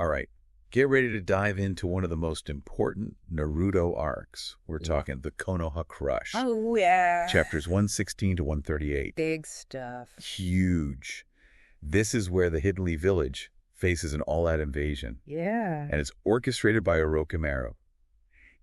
All right, get ready to dive into one of the most important Naruto arcs. We're talking the Konoha Crush. Oh, yeah. Chapters 116 to 138. Big stuff. Huge. This is where the Hidden Leaf Village faces an all-out invasion. Yeah. And it's orchestrated by Orochimaru.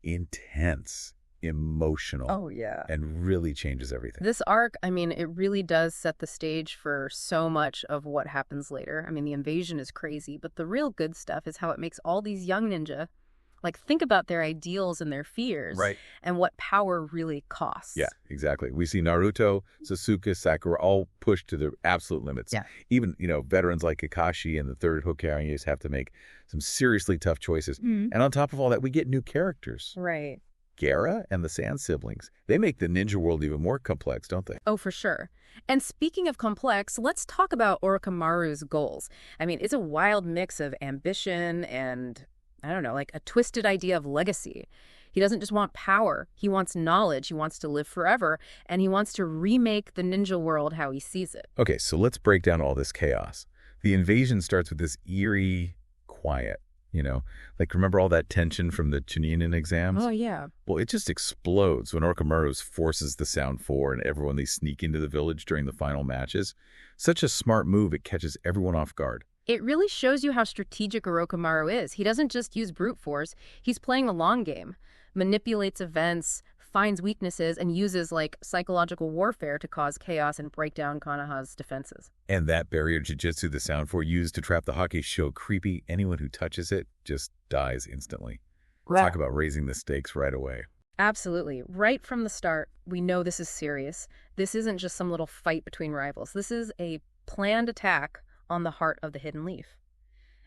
Intense, emotional. Oh, yeah. And really changes everything. This arc, I mean, it really does set the stage for so much of what happens later. I mean, the invasion is crazy, but the real good stuff is how it makes all these young ninja, like, think about their ideals and their fears. Right. And what power really costs. Yeah, exactly. We see Naruto, Sasuke, Sakura all pushed to their absolute limits. Yeah. Even, veterans like Kakashi and the third Hokage have to make some seriously tough choices. Mm. And on top of all that, we get new characters. Right. Gaara and the Sand siblings. They make the ninja world even more complex, don't they? Oh, for sure. And speaking of complex, let's talk about Orochimaru's goals. I mean, it's a wild mix of ambition and, I don't know, like a twisted idea of legacy. He doesn't just want power. He wants knowledge. He wants to live forever. And he wants to remake the ninja world how he sees it. Okay, so let's break down all this chaos. The invasion starts with this eerie quiet, like remember all that tension from the Chunin exams? Oh, yeah. Well, it just explodes when Orochimaru forces the Sound Four and everyone they sneak into the village during the final matches. Such a smart move, it catches everyone off guard. It really shows you how strategic Orochimaru is. He doesn't just use brute force. He's playing the long game, manipulates events, finds weaknesses, and uses, like, psychological warfare to cause chaos and break down Konoha's defenses. And that barrier jujutsu the Sound Four used to trap the Haki so creepy, anyone who touches it just dies instantly. Wow. Talk about raising the stakes right away. Absolutely. Right from the start, we know this is serious. This isn't just some little fight between rivals. This is a planned attack on the heart of the Hidden Leaf.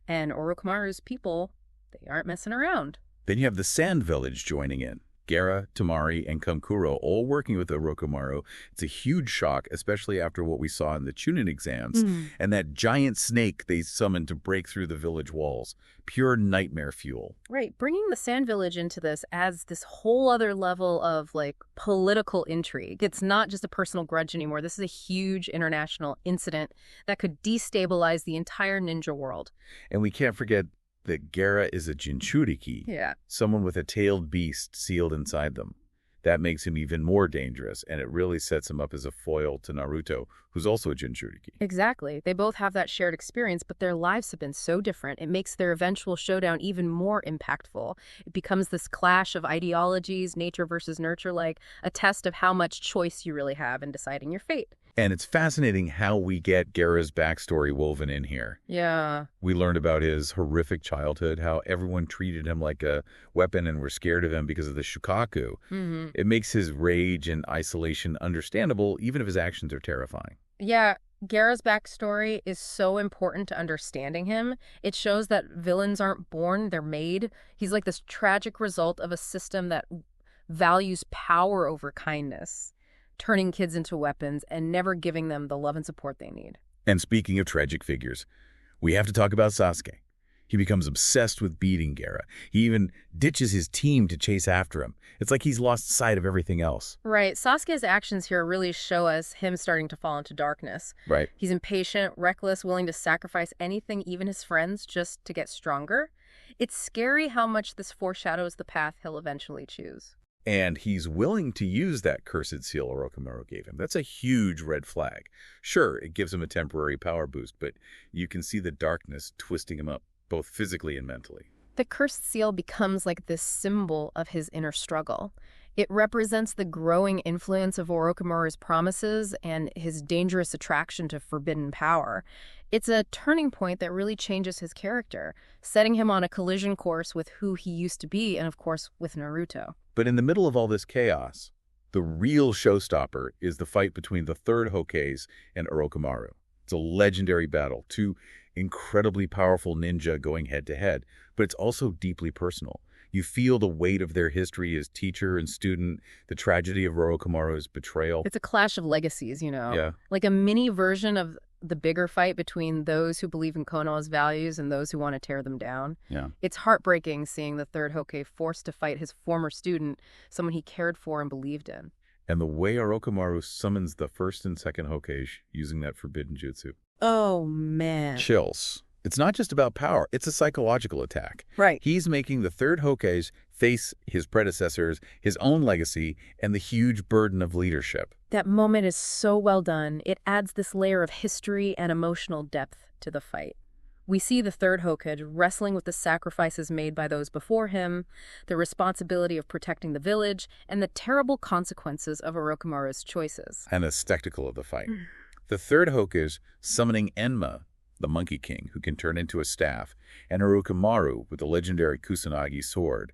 And Orochimaru's people, they aren't messing around. Then you have the Sand Village joining in. Gaara, Temari, and Kankuro all working with Orochimaru. It's a huge shock, especially after what we saw in the Chunin exams, and that giant snake they summoned to break through the village walls. Pure nightmare fuel. Right. Bringing the Sand Village into this adds this whole other level of, like, political intrigue. It's not just a personal grudge anymore. This is a huge international incident that could destabilize the entire ninja world. And we can't forget that Gaara is a Jinchuriki, someone with a tailed beast sealed inside them. That makes him even more dangerous, and it really sets him up as a foil to Naruto, who's also a Jinchuriki. Exactly. They both have that shared experience, but their lives have been so different. It makes their eventual showdown even more impactful. It becomes this clash of ideologies, nature versus nurture, like a test of how much choice you really have in deciding your fate. And it's fascinating how we get Gaara's backstory woven in here. Yeah. We learned about his horrific childhood, how everyone treated him like a weapon and were scared of him because of the shukaku. It makes his rage and isolation understandable, even if his actions are terrifying. Yeah, Gaara's backstory is so important to understanding him. It shows that villains aren't born, they're made. He's like this tragic result of a system that values power over kindness, turning kids into weapons and never giving them the love and support they need. And speaking of tragic figures, we have to talk about Sasuke. He becomes obsessed with beating Gaara. He even ditches his team to chase after him. It's like he's lost sight of everything else. Right. Sasuke's actions here really show us him starting to fall into darkness. Right. He's impatient, reckless, willing to sacrifice anything, even his friends, just to get stronger. It's scary how much this foreshadows the path he'll eventually choose. And he's willing to use that cursed seal Orochimaru gave him. That's a huge red flag. Sure, it gives him a temporary power boost, but you can see the darkness twisting him up, both physically and mentally. The cursed seal becomes like this symbol of his inner struggle. It represents the growing influence of Orochimaru's promises and his dangerous attraction to forbidden power. It's a turning point that really changes his character, setting him on a collision course with who he used to be and, of course, with Naruto. But in the middle of all this chaos, the real showstopper is the fight between the third Hokage and Orochimaru. It's a legendary battle, two incredibly powerful ninja going head-to-head, but it's also deeply personal. You feel the weight of their history as teacher and student, the tragedy of Orochimaru's betrayal. It's a clash of legacies, you know. Yeah. Like a mini version of the bigger fight between those who believe in Konoha's values and those who want to tear them down. Yeah. It's heartbreaking seeing the third Hokage forced to fight his former student, someone he cared for and believed in. And the way Orochimaru summons the first and second Hokage using that forbidden jutsu. Oh, man. Chills. It's not just about power, it's a psychological attack. Right. He's making the third Hokage face his predecessors, his own legacy, and the huge burden of leadership. That moment is so well done. It adds this layer of history and emotional depth to the fight. We see the third Hokage wrestling with the sacrifices made by those before him, the responsibility of protecting the village, and the terrible consequences of Orochimaru's choices. And the spectacle of the fight. The third Hokage summoning Enma, the Monkey King, who can turn into a staff, and Orochimaru with the legendary Kusanagi sword.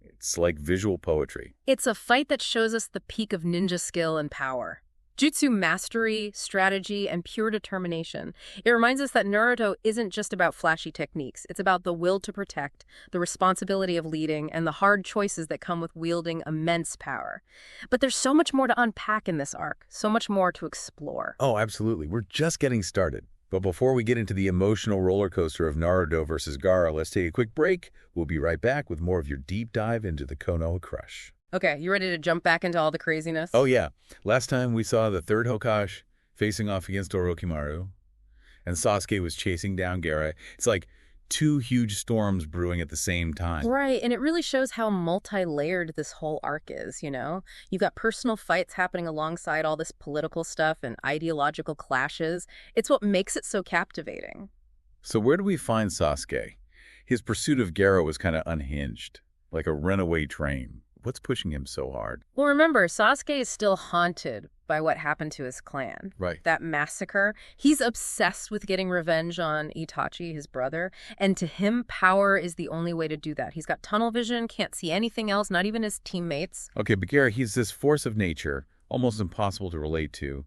It's like visual poetry. It's a fight that shows us the peak of ninja skill and power. Jutsu mastery, strategy, and pure determination. It reminds us that Naruto isn't just about flashy techniques. It's about the will to protect, the responsibility of leading, and the hard choices that come with wielding immense power. But there's so much more to unpack in this arc, so much more to explore. Oh, absolutely. We're just getting started. But before we get into the emotional roller coaster of Naruto versus Gaara, let's take a quick break. We'll be right back with more of your deep dive into the Konoha Crush. Okay, you ready to jump back into all the craziness? Oh, yeah. Last time we saw the third Hokage facing off against Orochimaru, and Sasuke was chasing down Gaara. It's like two huge storms brewing at the same time. Right, and it really shows how multi-layered this whole arc is, you know? You've got personal fights happening alongside all this political stuff and ideological clashes. It's what makes it so captivating. So where do we find Sasuke? His pursuit of Gaara was kind of unhinged, like a runaway train. What's pushing him so hard? Well, remember, Sasuke is still haunted by what happened to his clan. Right. That massacre. He's obsessed with getting revenge on Itachi, his brother, and to him, power is the only way to do that. He's got tunnel vision, can't see anything else, not even his teammates. Okay, but Gaara, he's this force of nature, almost impossible to relate to.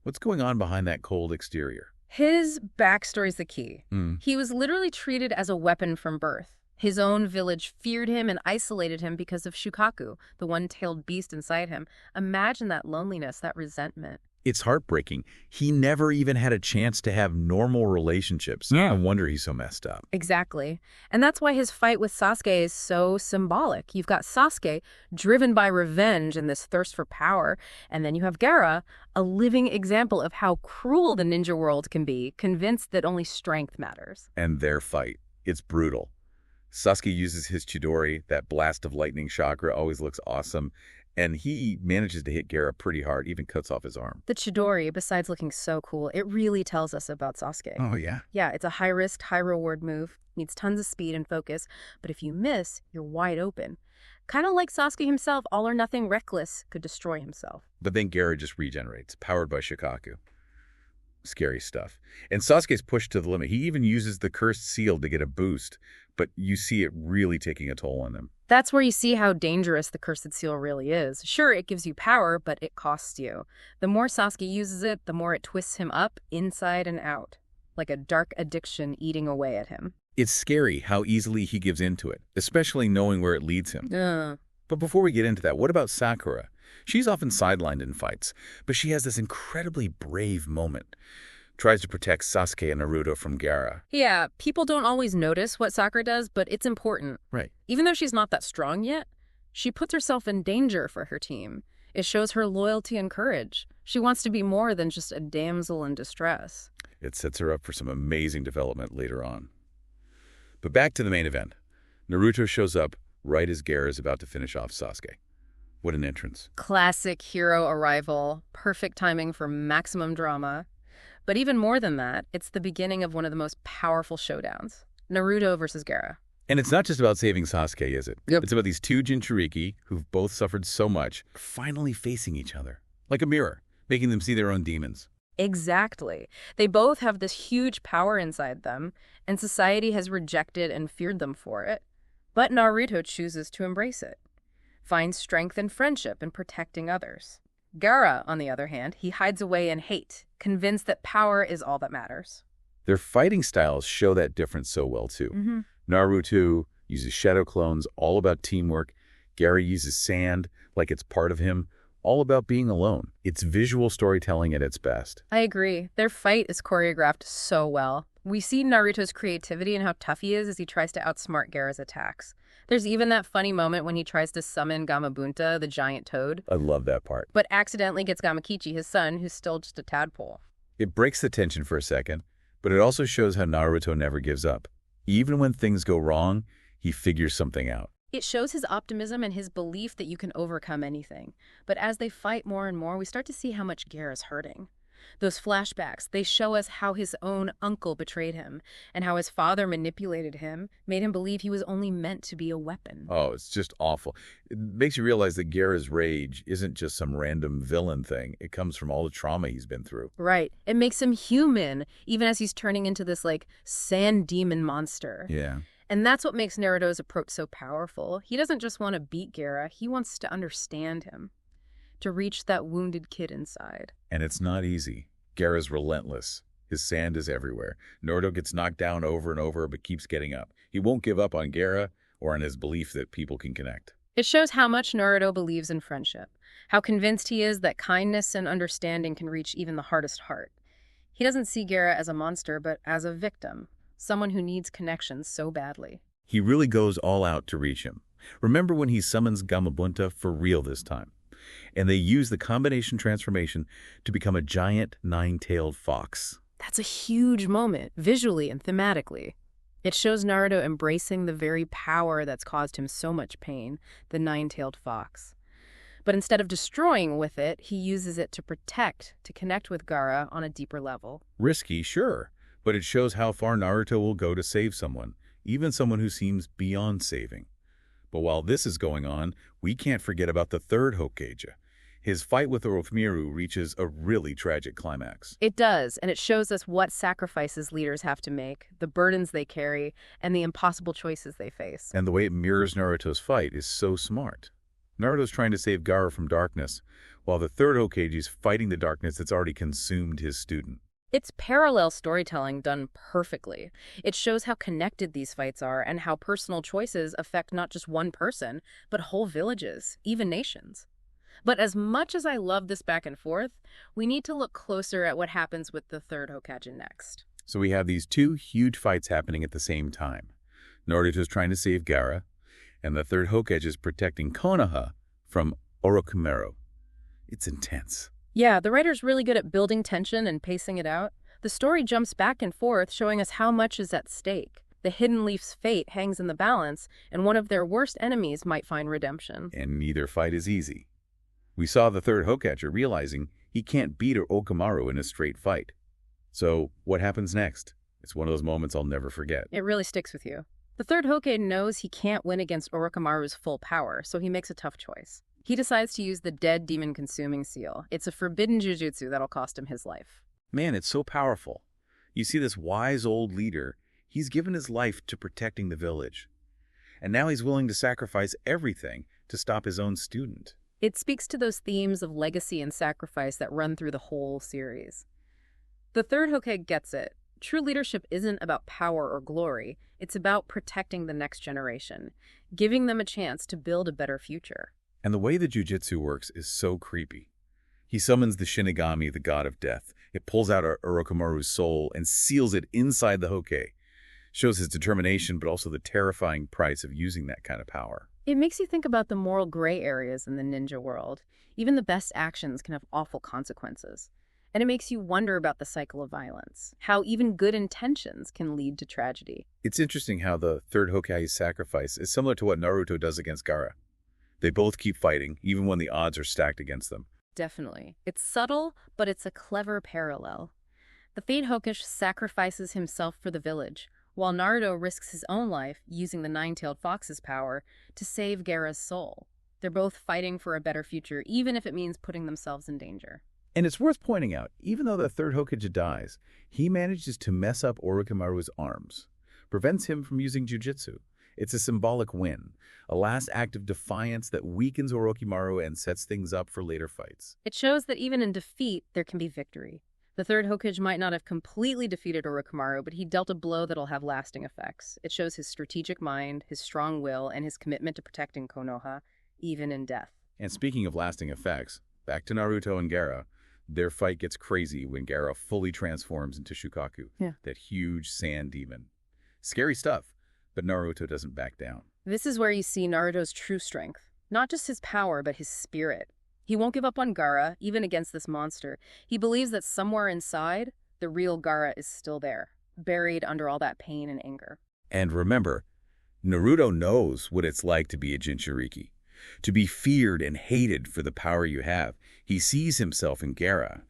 What's going on behind that cold exterior? His backstory's the key. He was literally treated as a weapon from birth. His own village feared him and isolated him because of Shukaku, the one-tailed beast inside him. Imagine that loneliness, that resentment. It's heartbreaking. He never even had a chance to have normal relationships. Yeah. No wonder he's so messed up. Exactly. And that's why his fight with Sasuke is so symbolic. You've got Sasuke, driven by revenge and this thirst for power, and then you have Gaara, a living example of how cruel the ninja world can be, convinced that only strength matters. And their fight. It's brutal. Sasuke uses his Chidori, that blast of lightning chakra always looks awesome, and he manages to hit Gaara pretty hard, even cuts off his arm. The Chidori, besides looking so cool, it really tells us about Sasuke. Oh, yeah? Yeah, it's a high-risk, high-reward move, needs tons of speed and focus, but if you miss, you're wide open. Kind of like Sasuke himself, all or nothing reckless, could destroy himself. But then Gaara just regenerates, powered by Shukaku. Scary stuff. And Sasuke's pushed to the limit. He even uses the cursed seal to get a boost, but you see it really taking a toll on him. That's where you see how dangerous the cursed seal really is. Sure, it gives you power, but it costs you. The more Sasuke uses it, the more it twists him up, inside and out, like a dark addiction eating away at him. It's scary how easily he gives into it, especially knowing where it leads him. But before we get into that, what about Sakura? She's often sidelined in fights, but she has this incredibly brave moment. Tries to protect Sasuke and Naruto from Gaara. Yeah, people don't always notice what Sakura does, but it's important. Right. Even though she's not that strong yet, she puts herself in danger for her team. It shows her loyalty and courage. She wants to be more than just a damsel in distress. It sets her up for some amazing development later on. But back to the main event. Naruto shows up right as Gaara is about to finish off Sasuke. What an entrance. Classic hero arrival, perfect timing for maximum drama. But even more than that, it's the beginning of one of the most powerful showdowns. Naruto versus Gaara. And it's not just about saving Sasuke, is it? Yep. It's about these two Jinchuriki, who've both suffered so much, finally facing each other. Like a mirror, making them see their own demons. Exactly. They both have this huge power inside them, and society has rejected and feared them for it. But Naruto chooses to embrace it. Finds strength and friendship in protecting others. Gaara, on the other hand, he hides away in hate, convinced that power is all that matters. Their fighting styles show that difference so well, too. Naruto uses shadow clones, all about teamwork. Gaara uses sand, like it's part of him, all about being alone. It's visual storytelling at its best. I agree. Their fight is choreographed so well. We see Naruto's creativity and how tough he is as he tries to outsmart Gaara's attacks. There's even that funny moment when he tries to summon Gamabunta, the giant toad. I love that part. But accidentally gets Gamakichi, his son, who's still just a tadpole. It breaks the tension for a second, But it also shows how Naruto never gives up. Even when things go wrong, he figures something out. It shows his optimism and his belief that you can overcome anything. But as they fight more and more, we start to see how much Gaara's hurting. Those flashbacks, they show us how his own uncle betrayed him and how his father manipulated him, made him believe he was only meant to be a weapon. Oh, it's just awful. It makes you realize that Gaara's rage isn't just some random villain thing. It comes from all the trauma he's been through. Right. It makes him human, even as he's turning into this, sand demon monster. Yeah. And that's what makes Naruto's approach so powerful. He doesn't just want to beat Gaara, he wants to understand him, to reach that wounded kid inside. And it's not easy. Gaara's relentless. His sand is everywhere. Naruto gets knocked down over and over, but keeps getting up. He won't give up on Gaara or on his belief that people can connect. It shows how much Naruto believes in friendship, how convinced he is that kindness and understanding can reach even the hardest heart. He doesn't see Gaara as a monster, but as a victim, someone who needs connection so badly. He really goes all out to reach him. Remember when he summons Gamabunta for real this time? And they use the combination transformation to become a giant nine-tailed fox. That's a huge moment, visually and thematically. It shows Naruto embracing the very power that's caused him so much pain, the nine-tailed fox. But instead of destroying with it, he uses it to protect, to connect with Gaara on a deeper level. Risky, sure, but it shows how far Naruto will go to save someone, even someone who seems beyond saving. But while this is going on, we can't forget about the third Hokage. His fight with Orochimaru reaches a really tragic climax. It does, and it shows us what sacrifices leaders have to make, the burdens they carry, and the impossible choices they face. And the way it mirrors Naruto's fight is so smart. Naruto's trying to save Gaara from darkness, while the third Hokage is fighting the darkness that's already consumed his student. It's parallel storytelling done perfectly. It shows how connected these fights are and how personal choices affect not just one person, but whole villages, even nations. But as much as I love this back and forth, we need to look closer at what happens with the third Hokage next. So we have these two huge fights happening at the same time. Naruto's trying to save Gaara, and the third Hokage is protecting Konoha from Orochimaru. It's intense. Yeah, the writer's really good at building tension and pacing it out. The story jumps back and forth, showing us how much is at stake. The Hidden Leaf's fate hangs in the balance, and one of their worst enemies might find redemption. And neither fight is easy. We saw the third Hokage realizing he can't beat Orochimaru in a straight fight. So what happens next? It's one of those moments I'll never forget. It really sticks with you. The third Hokage knows he can't win against Orochimaru's full power, so he makes a tough choice. He decides to use the dead demon-consuming seal. It's a forbidden jujutsu that'll cost him his life. Man, it's so powerful. You see this wise old leader, he's given his life to protecting the village. And now he's willing to sacrifice everything to stop his own student. It speaks to those themes of legacy and sacrifice that run through the whole series. The third Hokage gets it. True leadership isn't about power or glory. It's about protecting the next generation, giving them a chance to build a better future. And the way the jujutsu works is so creepy. He summons the Shinigami, the god of death. It pulls out Orochimaru's soul and seals it inside the Hokage. Shows his determination, but also the terrifying price of using that kind of power. It makes you think about the moral gray areas in the ninja world. Even the best actions can have awful consequences. And it makes you wonder about the cycle of violence, how even good intentions can lead to tragedy. It's interesting how the third Hokage's sacrifice is similar to what Naruto does against Gaara. They both keep fighting, even when the odds are stacked against them. Definitely. It's subtle, but it's a clever parallel. The third Hokage sacrifices himself for the village, while Naruto risks his own life using the nine-tailed fox's power to save Gaara's soul. They're both fighting for a better future, even if it means putting themselves in danger. And it's worth pointing out, even though the third Hokage dies, he manages to mess up Orochimaru's arms, prevents him from using jujutsu. It's a symbolic win, a last act of defiance that weakens Orochimaru and sets things up for later fights. It shows that even in defeat, there can be victory. The third Hokage might not have completely defeated Orochimaru, but he dealt a blow that'll have lasting effects. It shows his strategic mind, his strong will, and his commitment to protecting Konoha, even in death. And speaking of lasting effects, back to Naruto and Gaara. Their fight gets crazy when Gaara fully transforms into Shukaku, that huge sand demon. Scary stuff, but Naruto doesn't back down. This is where you see Naruto's true strength. Not just his power, but his spirit. He won't give up on Gaara, even against this monster. He believes that somewhere inside, the real Gaara is still there. buried under all that pain and anger. And remember, Naruto knows what it's like to be a Jinchuriki, to be feared and hated for the power you have. He sees himself in Gaara,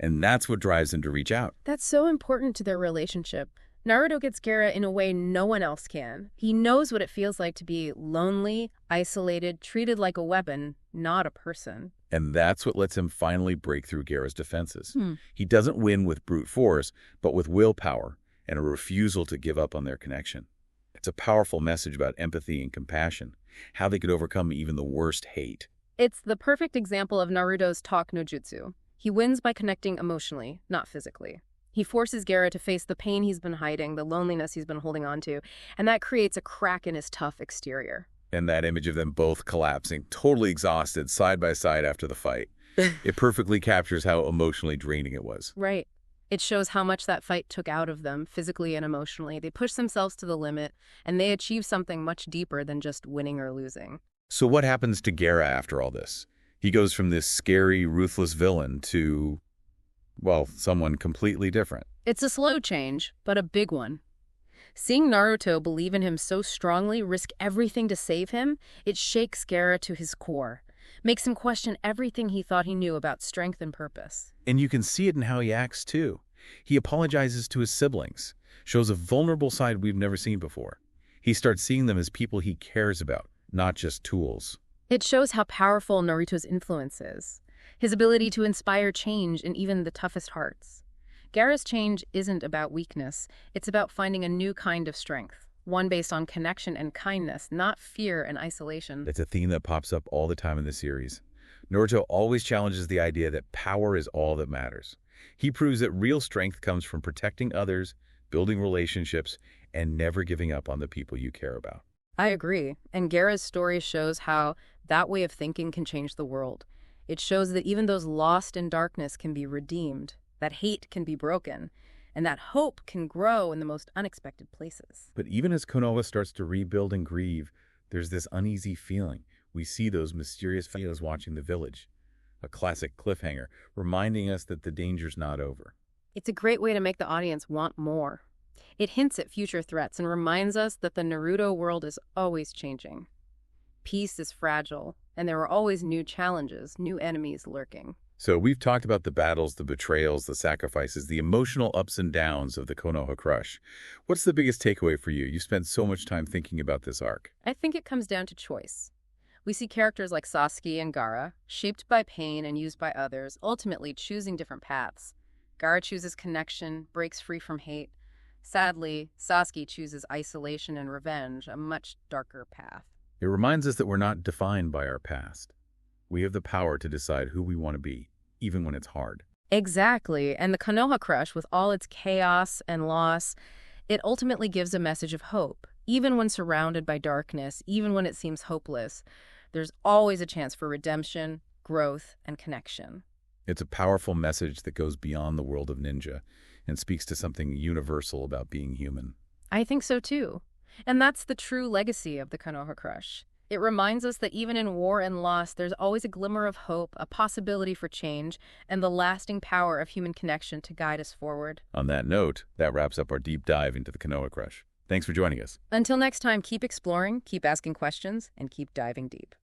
and that's what drives him to reach out. That's so important to their relationship. Naruto gets Gaara in a way no one else can. He knows what it feels like to be lonely, isolated, treated like a weapon, not a person. And that's what lets him finally break through Gaara's defenses. Hmm. He doesn't win with brute force, but with willpower and a refusal to give up on their connection. It's a powerful message about empathy and compassion, how they could overcome even the worst hate. It's the perfect example of Naruto's talk no jutsu. He wins by connecting emotionally, not physically. He forces Gaara to face the pain he's been hiding, the loneliness he's been holding on to, and that creates a crack in his tough exterior. And that image of them both collapsing, totally exhausted, side by side after the fight, it perfectly captures how emotionally draining it was. Right. It shows how much that fight took out of them, physically and emotionally. They pushed themselves to the limit, and they achieved something much deeper than just winning or losing. So what happens to Gaara after all this? He goes from this scary, ruthless villain to, well, someone completely different. It's a slow change, but a big one. Seeing Naruto believe in him so strongly, risk everything to save him, it shakes Gaara to his core, makes him question everything he thought he knew about strength and purpose. And you can see it in how he acts, too. He apologizes to his siblings, shows a vulnerable side we've never seen before. He starts seeing them as people he cares about, not just tools. It shows how powerful Naruto's influence is, his ability to inspire change in even the toughest hearts. Gaara's change isn't about weakness, it's about finding a new kind of strength, one based on connection and kindness, not fear and isolation. It's a theme that pops up all the time in the series. Naruto always challenges the idea that power is all that matters. He proves that real strength comes from protecting others, building relationships, and never giving up on the people you care about. I agree, and Gaara's story shows how that way of thinking can change the world. It shows that even those lost in darkness can be redeemed, that hate can be broken, and that hope can grow in the most unexpected places. But even as Konoha starts to rebuild and grieve, there's this uneasy feeling. We see those mysterious fellows watching the village, a classic cliffhanger, reminding us that the danger's not over. It's a great way to make the audience want more. It hints at future threats and reminds us that the Naruto world is always changing. Peace is fragile, and there are always new challenges, new enemies lurking. So we've talked about the battles, the betrayals, the sacrifices, the emotional ups and downs of the Konoha Crush. What's the biggest takeaway for you? You spent so much time thinking about this arc. I think it comes down to choice. We see characters like Sasuke and Gaara, shaped by pain and used by others, ultimately choosing different paths. Gaara chooses connection, breaks free from hate. Sadly, Sasuke chooses isolation and revenge, a much darker path. It reminds us that we're not defined by our past. We have the power to decide who we want to be, even when it's hard. Exactly, and the Konoha Crush, with all its chaos and loss, it ultimately gives a message of hope. Even when surrounded by darkness, even when it seems hopeless, there's always a chance for redemption, growth, and connection. It's a powerful message that goes beyond the world of ninja and speaks to something universal about being human. I think so too. And that's the true legacy of the Konoha Crush. It reminds us that even in war and loss, there's always a glimmer of hope, a possibility for change, and the lasting power of human connection to guide us forward. On that note, that wraps up our deep dive into the Konoha Crush. Thanks for joining us. Until next time, keep exploring, keep asking questions, and keep diving deep.